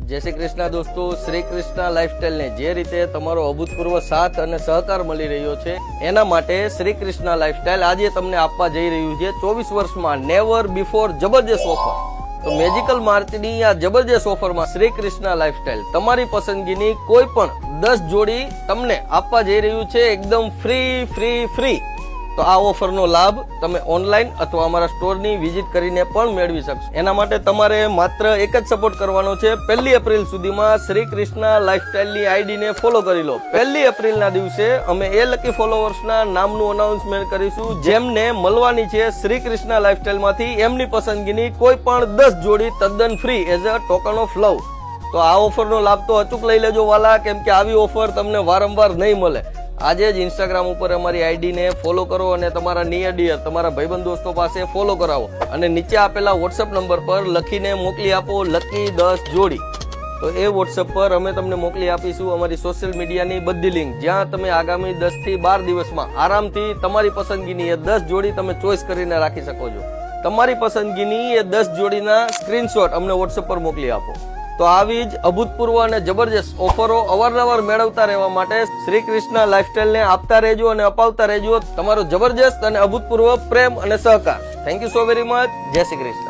જય શ્રી કૃષ્ણ દોસ્તો, શ્રી કૃષ્ણ લાઈફસ્ટાઈલ ને જે રીતે તમારો અભૂતપૂર્વ સાથ અને સહકાર મળી રહ્યો છે એના માટે શ્રી કૃષ્ણ લાઈફસ્ટાઈલ આજે તમને આપવા જઈ રહ્યું છે 24 વર્ષમાં નેવર બિફોર જબરજસ્ત ઓફર। તો મેજિકલ માર્ટની આ જબરજસ્ત ઓફરમાં શ્રી કૃષ્ણ લાઈફસ્ટાઈલ તમારી પસંદગીની કોઈ પણ 10 જોડી તમને આપવા જઈ રહ્યું છે એકદમ ફ્રી। તો આ ઓફરનો લાભ તમે ઓનલાઈન અથવા અમારા સ્ટોરની વિઝિટ કરીને પણ મેળવી શકશો। એના માટે તમારે માત્ર એક જ સપોર્ટ કરવાનો છે, 1 એપ્રિલ સુધીમાં શ્રી કૃષ્ણ લાઈફસ્ટાઈલની આઈડીને ફોલો કરી લો। 1 એપ્રિલના દિવસે અમે એ લકી ફોલોવર્સના નામનું અનાઉન્સમેન્ટ કરીશું જેમને મળવાની છે શ્રી કૃષ્ણ લાઈફસ્ટાઈલમાંથી એમની પસંદગીની કોઈ પણ 10 જોડી તદ્દન free as a token of લવ। તો આ ઓફરનો લાભ તો અચૂક લઈ લેજો વાલા, કેમ કે આવી ઓફર તમને વારંવાર નહીં મળે। આજે જ ઇન્સ્ટાગ્રામ ઉપર અમારી આઈડીને ફોલો કરો અને તમારા નિયર ડિયર તમારા ભાઈબંધ દોસ્તો પાસે ફોલો કરાવો અને નીચે આપેલા વોટ્સએપ નંબર પર લખીને મોકલી આપો લકી 10 જોડી। તો એ વોટ્સએપ પર અમે તમને મોકલી આપીશું અમારી સોશિયલ મીડિયાની બધી લિંક, જ્યાં તમે આગામી 10 થી 12 દિવસમાં આરામથી તમારી પસંદગીની એ 10 જોડી તમે ચોઈસ કરીને રાખી શકો છો। તમારી પસંદગીની એ 10 જોડીના સ્ક્રીનશોટ અમને વોટ્સએપ પર મોકલી આપો। તો આવી જ અભૂતપૂર્વ અને જબરજસ્ત ઓફરો અવારનવાર મેળવતા રહેવા માટે શ્રી કૃષ્ણ લાઈફસ્ટાઈલને આપતા રહેજો અને અપાવતા રહેજો તમારો જબરજસ્ત અને અભૂતપૂર્વ પ્રેમ અને સહકાર। Thank you so very much. જય શ્રી કૃષ્ણ।